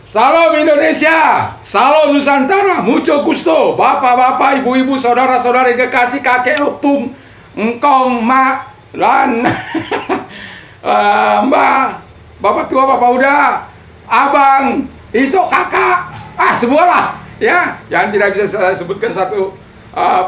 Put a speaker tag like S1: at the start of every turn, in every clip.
S1: Salam Indonesia, salam Nusantara, mucho gusto, bapak-bapak, ibu-ibu, saudara-saudari kekasih, kakek, opung, engkong, mak, lan, mbak, bapak tua, bapak muda, abang, itu kakak, semualah, ya, yang tidak bisa saya sebutkan satu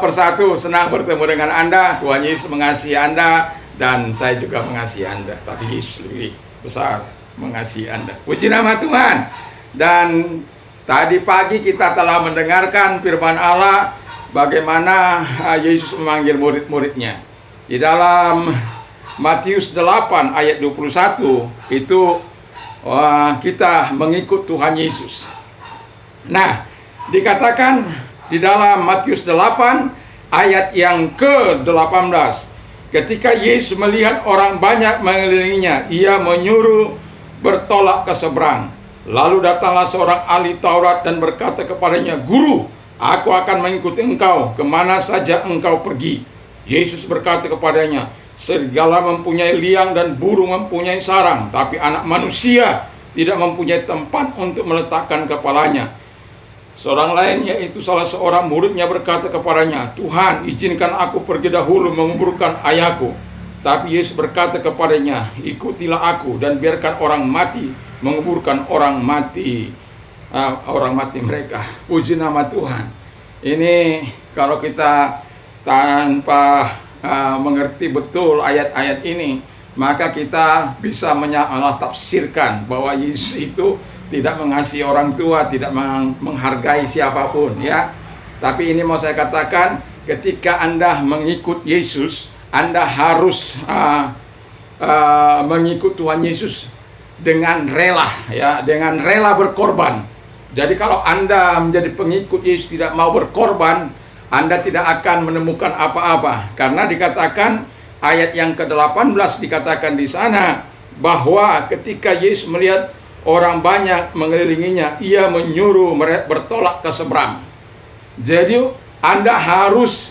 S1: persatu. Senang bertemu dengan Anda. Tuhan Yesus mengasihi Anda dan saya juga mengasihi Anda, tapi Yesus lebih besar mengasihi Anda. Puji nama Tuhan. Dan tadi pagi kita telah mendengarkan firman Allah bagaimana Yesus memanggil murid-muridnya. Di dalam Matius 8 ayat 21 itu kita mengikut Tuhan Yesus. Nah, dikatakan di dalam Matius 8 ayat yang ke-18, ketika Yesus melihat orang banyak mengelilinginya, ia menyuruh bertolak ke seberang. Lalu datanglah seorang ahli Taurat dan berkata kepadanya, "Guru, aku akan mengikuti engkau kemana saja engkau pergi." Yesus berkata kepadanya, "Serigala mempunyai liang dan burung mempunyai sarang, tapi anak manusia tidak mempunyai tempat untuk meletakkan kepalanya." Seorang lain, yaitu salah seorang muridnya, berkata kepadanya, "Tuhan, izinkan aku pergi dahulu menguburkan ayahku." Tapi Yesus berkata kepadanya, "Ikutilah aku dan biarkan orang mati menguburkan orang mati mereka." Puji nama Tuhan. Ini kalau kita tanpa mengerti betul ayat-ayat ini, maka kita bisa tafsirkan bahwa Yesus itu tidak mengasihi orang tua, tidak menghargai siapapun, ya. Tapi ini mau saya katakan, ketika Anda mengikut Yesus, Anda harus mengikut Tuhan Yesus dengan rela, ya, dengan rela berkorban. Jadi kalau Anda menjadi pengikut Yesus tidak mau berkorban, Anda tidak akan menemukan apa-apa. Karena dikatakan ayat yang ke-18 dikatakan di sana bahwa ketika Yesus melihat orang banyak mengelilinginya, ia menyuruh mereka bertolak ke seberang. Jadi Anda harus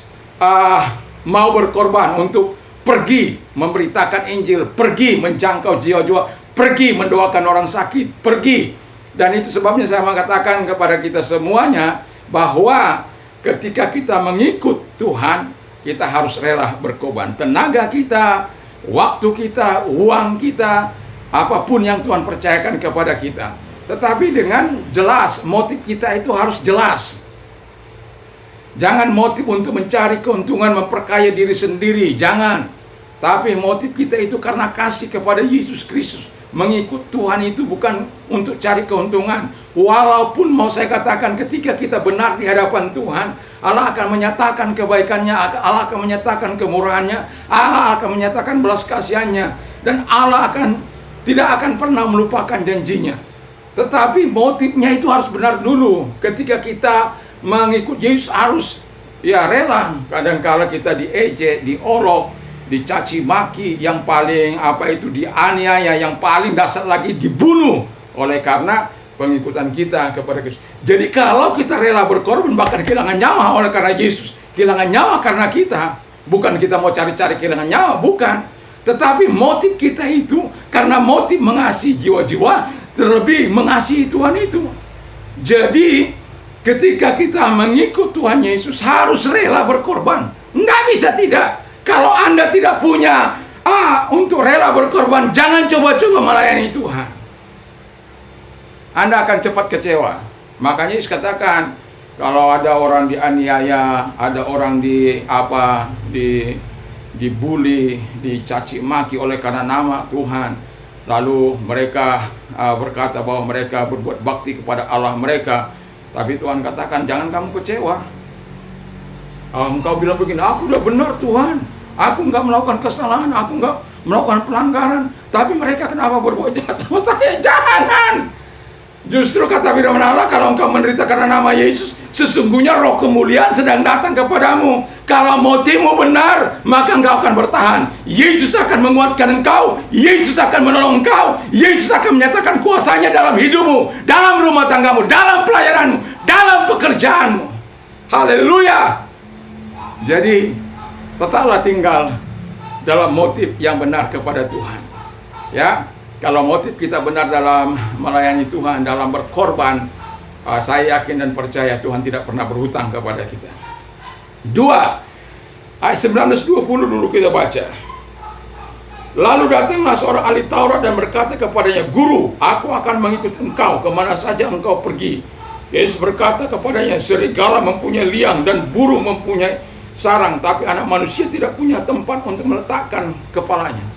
S1: mau berkorban untuk pergi memberitakan Injil, pergi menjangkau jiwa-jiwa, pergi mendoakan orang sakit, pergi. Dan itu sebabnya saya mengatakan kepada kita semuanya bahwa ketika kita mengikut Tuhan, kita harus rela berkorban. Tenaga kita, waktu kita, uang kita, apapun yang Tuhan percayakan kepada kita. Tetapi dengan jelas, motif kita itu harus jelas. Jangan motif untuk mencari keuntungan, memperkaya diri sendiri, jangan. Tapi motif kita itu karena kasih kepada Yesus Kristus. Mengikut Tuhan itu bukan untuk cari keuntungan. Walaupun mau saya katakan ketika kita benar di hadapan Tuhan, Allah akan menyatakan kebaikannya, Allah akan menyatakan kemurahannya, Allah akan menyatakan belas kasihannya, dan Allah tidak akan pernah melupakan janjinya. Tetapi motifnya itu harus benar dulu. Ketika kita mengikut Yesus harus rela. Kadang-kala kita diejek, diolok, dicaci maki, yang paling dianiaya, yang paling dasar lagi dibunuh oleh karena pengikutan kita kepada Kristus. Jadi kalau kita rela berkorban, bahkan kehilangan nyawa oleh karena Yesus, kehilangan nyawa karena kita, bukan kita mau cari-cari kehilangan nyawa, bukan. Tetapi motif kita itu karena motif mengasihi jiwa-jiwa, terlebih mengasihi Tuhan itu. Jadi ketika kita mengikut Tuhan Yesus harus rela berkorban. Nggak bisa tidak. Kalau Anda tidak punya untuk rela berkorban, jangan coba-coba melayani Tuhan. Anda akan cepat kecewa. Makanya Yesus katakan, kalau ada orang dianiaya, ada orang dibully, dicaci maki oleh karena nama Tuhan, lalu mereka berkata bahwa mereka berbuat bakti kepada Allah mereka, tapi Tuhan katakan, jangan kamu kecewa. Engkau bilang begini, aku udah benar Tuhan, aku nggak melakukan kesalahan, aku nggak melakukan pelanggaran, tapi mereka kenapa berbuat jahat sama saya? Jangan. Justru kata firman Allah, kalau engkau menderita karena nama Yesus, sesungguhnya roh kemuliaan sedang datang kepadamu. Kalau motifmu benar, maka engkau akan bertahan. Yesus akan menguatkan engkau, Yesus akan menolong engkau, Yesus akan menyatakan kuasanya dalam hidupmu, dalam rumah tanggamu, dalam pelayananmu, dalam pekerjaanmu. Haleluya. Jadi tetaplah tinggal dalam motif yang benar kepada Tuhan. Ya, Kalau motif kita benar dalam melayani Tuhan, dalam berkorban, saya yakin dan percaya Tuhan tidak pernah berhutang kepada kita. 2 ayat 19-20 dulu kita baca. Lalu datanglah seorang ahli Taurat dan berkata kepadanya, "Guru, aku akan mengikut engkau kemana saja engkau pergi." Yesus berkata kepadanya, "Serigala mempunyai liang dan burung mempunyai sarang, tapi anak manusia tidak punya tempat untuk meletakkan kepalanya."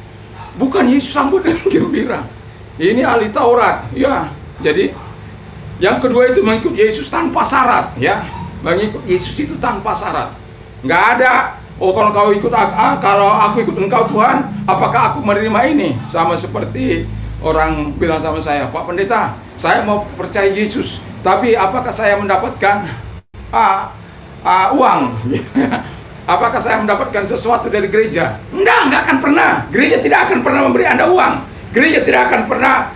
S1: Bukan Yesus sambut dengan gembira. Ini ahli Taurat, ya. Jadi yang kedua itu mengikut Yesus tanpa syarat, ya. Mengikut Yesus itu tanpa syarat. Nggak ada, "Oh, kalau kau ikut kalau aku ikut engkau Tuhan, apakah aku menerima ini?" Sama seperti orang bilang sama saya, "Pak Pendeta, saya mau percaya Yesus, tapi apakah saya mendapatkan uang?" Apakah saya mendapatkan sesuatu dari gereja? Enggak akan pernah. Gereja tidak akan pernah memberi Anda uang. Gereja tidak akan pernah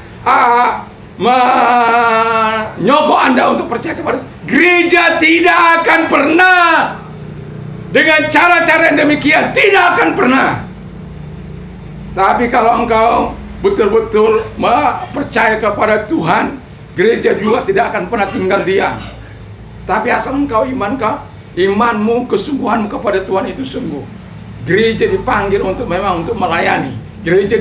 S1: menyogok Anda untuk percaya kepada. Gereja tidak akan pernah dengan cara-cara yang demikian, tidak akan pernah. Tapi kalau engkau betul-betul percaya kepada Tuhan, gereja juga tidak akan pernah tinggal diam. Tapi asal engkau imanmu, kesungguhanmu kepada Tuhan itu sungguh. Gereja dipanggil untuk memang untuk melayani. Gereja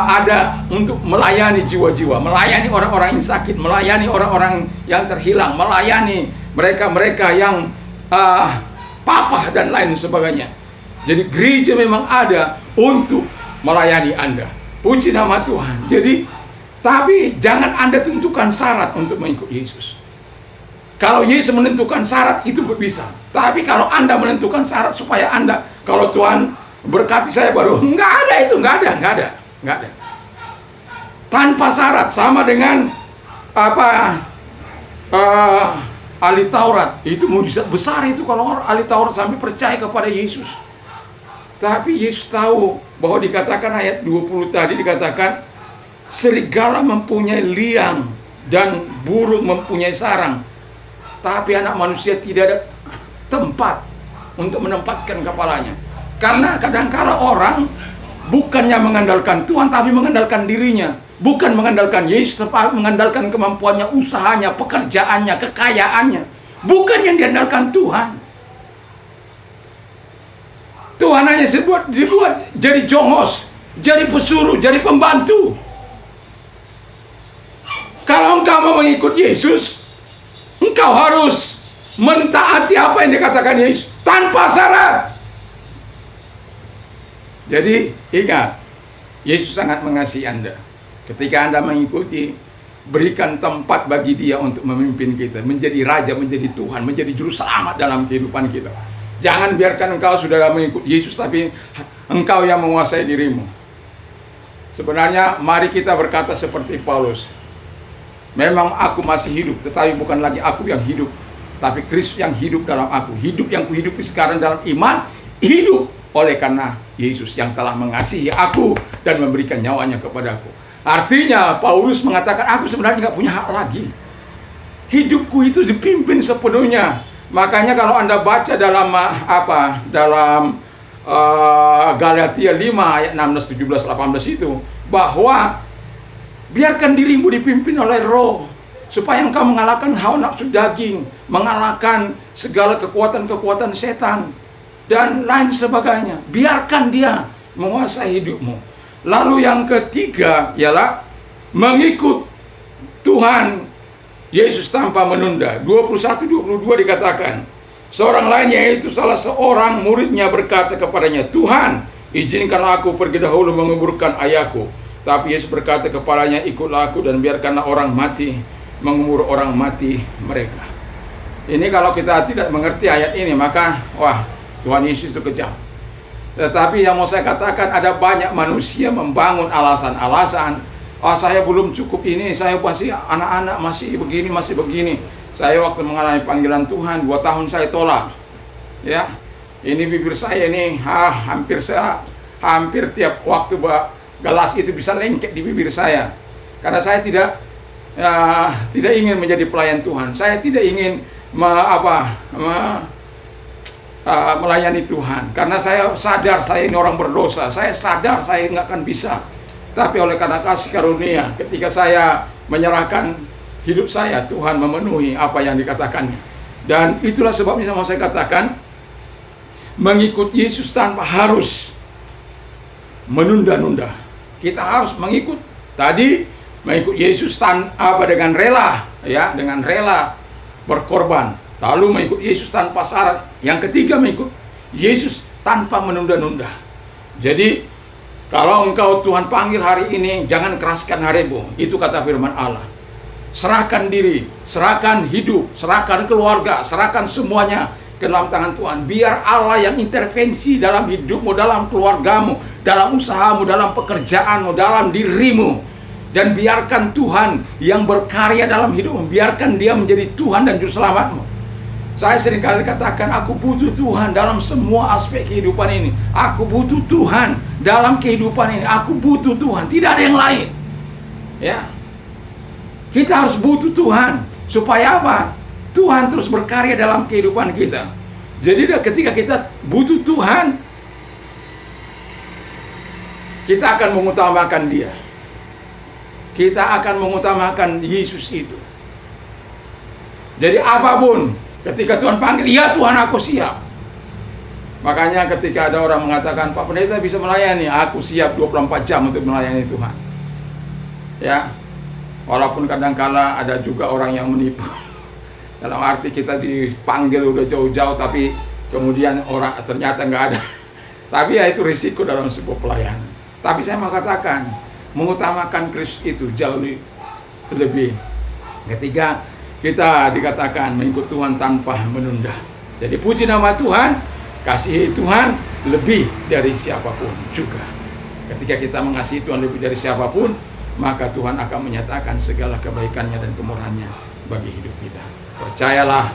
S1: ada untuk melayani jiwa-jiwa, melayani orang-orang yang sakit, melayani orang-orang yang terhilang, melayani mereka-mereka yang papah dan lain sebagainya. Jadi gereja memang ada untuk melayani Anda. Puji nama Tuhan. Jadi, tapi jangan Anda tentukan syarat untuk mengikut Yesus. Kalau Yesus menentukan syarat itu bisa. Tapi kalau Anda menentukan syarat supaya Anda, kalau Tuhan berkati saya baru, nggak ada itu, nggak ada. Tanpa syarat, sama dengan ahli Taurat. Itu mujizat besar itu kalau ahli Taurat sampai percaya kepada Yesus. Tapi Yesus tahu bahwa dikatakan ayat 20 tadi dikatakan serigala mempunyai liang dan burung mempunyai sarang, tapi anak manusia tidak ada tempat untuk menempatkan kepalanya. Karena kadang-kala orang bukannya mengandalkan Tuhan, tapi mengandalkan dirinya. Bukan mengandalkan Yesus, tapi mengandalkan kemampuannya, usahanya, pekerjaannya, kekayaannya. Bukan yang diandalkan Tuhan. Tuhan hanya dibuat jadi jongos, jadi pesuruh, jadi pembantu. Kalau engkau mau mengikut Yesus, engkau harus mentaati apa yang dikatakan Yesus tanpa syarat. Jadi ingat, Yesus sangat mengasihi Anda. Ketika Anda mengikuti, berikan tempat bagi Dia untuk memimpin kita, menjadi Raja, menjadi Tuhan, menjadi Juru Selamat dalam kehidupan kita. Jangan biarkan engkau sudah mengikut Yesus, tapi engkau yang menguasai dirimu. Sebenarnya mari kita berkata seperti Paulus, "Memang aku masih hidup, tetapi bukan lagi aku yang hidup, tapi Kristus yang hidup dalam aku. Hidup yang kuhidupi sekarang dalam iman, hidup oleh karena Yesus yang telah mengasihi aku dan memberikan nyawanya kepadaku." Artinya Paulus mengatakan, aku sebenarnya nggak punya hak lagi. Hidupku itu dipimpin sepenuhnya. Makanya kalau Anda baca dalam dalam Galatia 5 ayat 16, 17, 18 itu, bahwa biarkan dirimu dipimpin oleh Roh, supaya engkau mengalahkan hawa nafsu daging, mengalahkan segala kekuatan-kekuatan setan dan lain sebagainya. Biarkan Dia menguasai hidupmu. Lalu yang ketiga ialah mengikut Tuhan Yesus tanpa menunda. 21-22 dikatakan, seorang lain yaitu salah seorang muridnya berkata kepadanya, "Tuhan, izinkanlah aku pergi dahulu menguburkan ayahku." Tapi Yesus berkata kepadanya, "Ikutlah aku dan biarkanlah orang mati mengubur orang mati mereka." Ini kalau kita tidak mengerti ayat ini, maka Tuhan Yesus itu kejam. Tetapi yang mau saya katakan, ada banyak manusia membangun alasan-alasan, saya belum cukup ini, saya masih anak-anak, masih begini. Saya waktu mengalami panggilan Tuhan 2 tahun saya tolak. Ya, ini bibir saya ini hampir tiap waktu gelas itu bisa lengket di bibir saya. Karena saya tidak ingin menjadi pelayan Tuhan. Saya tidak ingin melayani Tuhan, karena saya sadar saya ini orang berdosa. Saya sadar saya nggak akan bisa. Tapi oleh karena kasih karunia, ketika saya menyerahkan hidup saya, Tuhan memenuhi apa yang dikatakannya. Dan itulah sebabnya mau saya katakan, mengikut Yesus tanpa harus menunda-nunda. Kita harus mengikut Yesus dengan rela, ya, dengan rela berkorban. Lalu mengikut Yesus tanpa syarat. Yang ketiga, mengikut Yesus tanpa menunda-nunda. Jadi kalau engkau Tuhan panggil hari ini, jangan keraskan harimu. Itu kata firman Allah. Serahkan diri, serahkan hidup, serahkan keluarga, serahkan semuanya ke dalam tangan Tuhan. Biar Allah yang intervensi dalam hidupmu, dalam keluargamu, dalam usahamu, dalam pekerjaanmu, dalam dirimu. Dan biarkan Tuhan yang berkarya dalam hidupmu. Biarkan Dia menjadi Tuhan dan Juru Selamatmu. Saya seringkali katakan, aku butuh Tuhan dalam semua aspek kehidupan ini. Aku butuh Tuhan dalam kehidupan ini. Aku butuh Tuhan, tidak ada yang lain. Ya, kita harus butuh Tuhan. Supaya apa? Tuhan terus berkarya dalam kehidupan kita. Jadi ketika kita butuh Tuhan, kita akan mengutamakan Dia. Kita akan mengutamakan Yesus itu. Jadi apapun, ketika Tuhan panggil, ya Tuhan aku siap. Makanya ketika ada orang mengatakan, Pak Pendeta bisa melayani, aku siap 24 jam untuk melayani Tuhan. Ya, walaupun kadang-kala ada juga orang yang menipu. Dalam arti kita dipanggil udah jauh-jauh, tapi kemudian orang ternyata nggak ada. Tapi ya itu risiko dalam sebuah pelayanan. Tapi saya mau katakan, mengutamakan Kristus itu jauh lebih. Ketiga, kita dikatakan mengikut Tuhan tanpa menunda. Jadi puji nama Tuhan, kasihi Tuhan lebih dari siapapun juga. Ketika kita mengasihi Tuhan lebih dari siapapun, maka Tuhan akan menyatakan segala kebaikannya dan kemurahannya bagi hidup kita. Percayalah,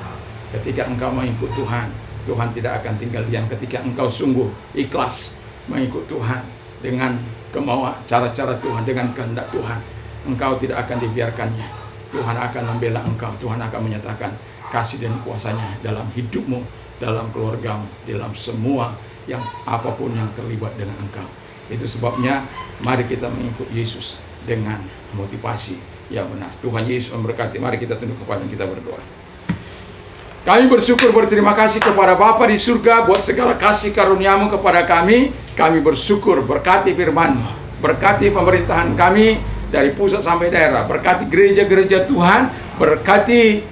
S1: ketika engkau mengikut Tuhan, Tuhan tidak akan tinggal diam. Ketika engkau sungguh ikhlas mengikut Tuhan dengan kemauan, cara-cara Tuhan, dengan kehendak Tuhan, engkau tidak akan dibiarkannya. Tuhan akan membela engkau. Tuhan akan menyatakan kasih dan kuasanya dalam hidupmu, dalam keluargamu, dalam semua yang apapun yang terlibat dengan engkau. Itu sebabnya mari kita mengikut Yesus dengan motivasi yang benar. Tuhan Yesus memberkati. Mari kita tunduk kepala dan kita berdoa. Kami bersyukur, berterima kasih kepada Bapa di surga buat segala kasih karunia-Mu kepada kami. Kami bersyukur, berkati firman-Mu, berkati pemerintahan kami dari pusat sampai daerah, berkati gereja-gereja Tuhan, berkati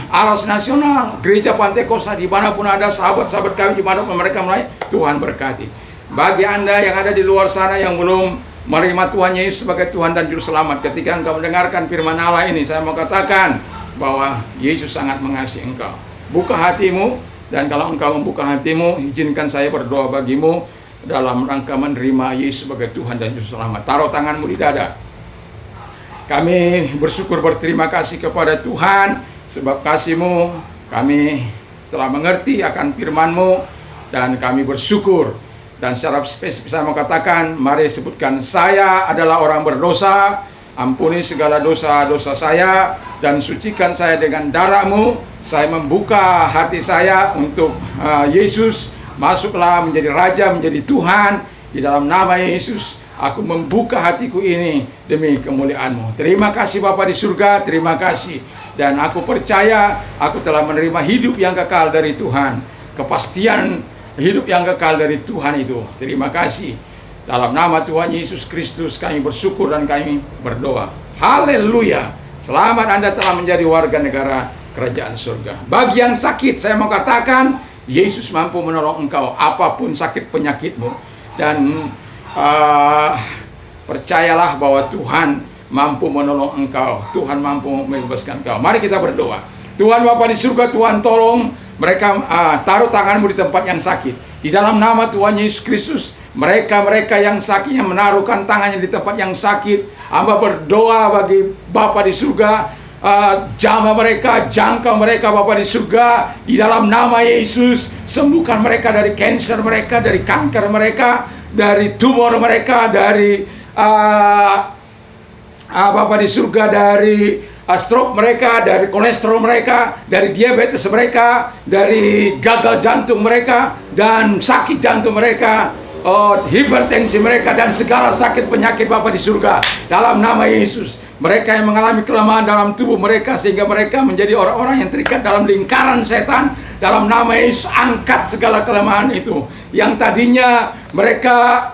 S1: Aras Nasional, Gereja Pantai Kosta, dimanapun ada sahabat-sahabat kami, dimanapun mereka melayani, Tuhan berkati. Bagi Anda yang ada di luar sana yang belum menerima Tuhan Yesus sebagai Tuhan dan Juru Selamat, ketika engkau mendengarkan firman Allah ini, saya mau katakan bahwa Yesus sangat mengasihi engkau. Buka hatimu, dan kalau engkau membuka hatimu, izinkan saya berdoa bagimu dalam rangka menerima Yesus sebagai Tuhan dan Juru Selamat. Taruh tanganmu di dada. Kami bersyukur, berterima kasih kepada Tuhan, sebab kasih-Mu kami telah mengerti akan firman-Mu, dan kami bersyukur. Dan secara spesifik saya mau katakan, mari sebutkan, saya adalah orang berdosa, ampuni segala dosa-dosa saya, dan sucikan saya dengan darah-Mu. Saya membuka hati saya untuk Yesus, masuklah menjadi Raja, menjadi Tuhan, di dalam nama Yesus. Aku membuka hatiku ini demi kemuliaan-Mu. Terima kasih Bapa di surga, terima kasih. Dan aku percaya aku telah menerima hidup yang kekal dari Tuhan. Kepastian hidup yang kekal dari Tuhan itu. Terima kasih. Dalam nama Tuhan Yesus Kristus kami bersyukur dan kami berdoa. Haleluya. Selamat Anda telah menjadi warga negara kerajaan surga. Bagi yang sakit, saya mau katakan, Yesus mampu menolong engkau apapun sakit penyakitmu. Dan percayalah bahwa Tuhan mampu menolong engkau. Tuhan mampu membebaskan engkau. Mari kita berdoa. Tuhan Bapa di surga, Tuhan tolong mereka, taruh tanganmu di tempat yang sakit. Di dalam nama Tuhan Yesus Kristus, mereka yang sakit, yang menaruhkan tangannya di tempat yang sakit, hamba berdoa bagi Bapa di surga, jamah mereka, jangkau mereka Bapa di surga, di dalam nama Yesus. Sembuhkan mereka dari kanker mereka, dari kanker mereka, dari tumor mereka, dari Bapa di surga, dari stroke mereka, dari kolesterol mereka, dari diabetes mereka, dari gagal jantung mereka, dan sakit jantung mereka. oh, hipertensi mereka dan segala sakit penyakit Bapa di surga dalam nama Yesus. Mereka yang mengalami kelemahan dalam tubuh mereka sehingga mereka menjadi orang-orang yang terikat dalam lingkaran setan, dalam nama Yesus angkat segala kelemahan itu. Yang tadinya mereka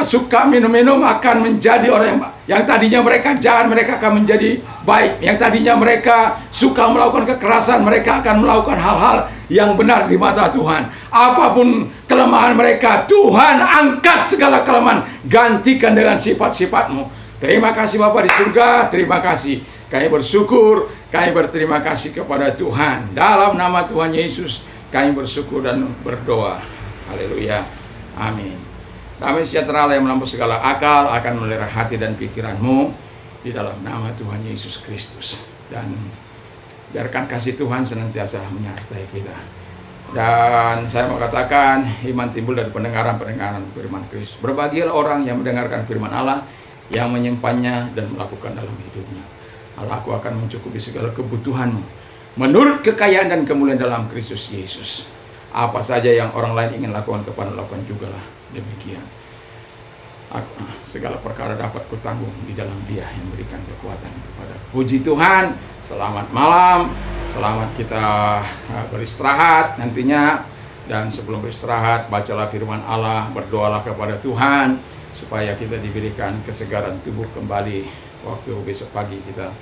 S1: suka minum-minum akan menjadi orang yang tadinya mereka jahat, mereka akan menjadi baik. Yang tadinya mereka suka melakukan kekerasan, mereka akan melakukan hal-hal yang benar di mata Tuhan. Apapun kelemahan mereka, Tuhan angkat segala kelemahan, gantikan dengan sifat-sifat-Mu. Terima kasih Bapa di surga, terima kasih. Kami bersyukur, kami berterima kasih kepada Tuhan. Dalam nama Tuhan Yesus, kami bersyukur dan berdoa. Haleluya. Amin. Damai sejahtera Allah yang melampaui segala akal akan memelihara hati dan pikiranmu di dalam nama Tuhan Yesus Kristus. Dan biarkan kasih Tuhan senantiasa menyertai kita. Dan saya mau katakan, iman timbul dari pendengaran-pendengaran firman Kristus. Berbahagialah orang yang mendengarkan firman Allah, yang menyimpannya dan melakukan dalam hidupnya. Allah akan mencukupi segala kebutuhanmu menurut kekayaan dan kemuliaan dalam Kristus Yesus. Apa saja yang orang lain ingin lakukan kepada lakukan jugalah demikian. Segala perkara dapat kutanggung di dalam Dia yang memberikan kekuatan kepada. Puji Tuhan. Selamat malam. Selamat kita beristirahat nantinya. Dan sebelum beristirahat, bacalah firman Allah, berdoalah kepada Tuhan supaya kita diberikan kesegaran tubuh kembali waktu besok pagi kita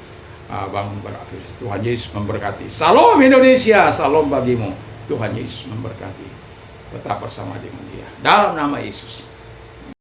S1: bangun beraktivitas. Tuhan Yesus memberkati. Salam Indonesia, salam bagimu. Tuhan Yesus memberkati. Tetap bersama dengan Dia. Dalam nama Yesus.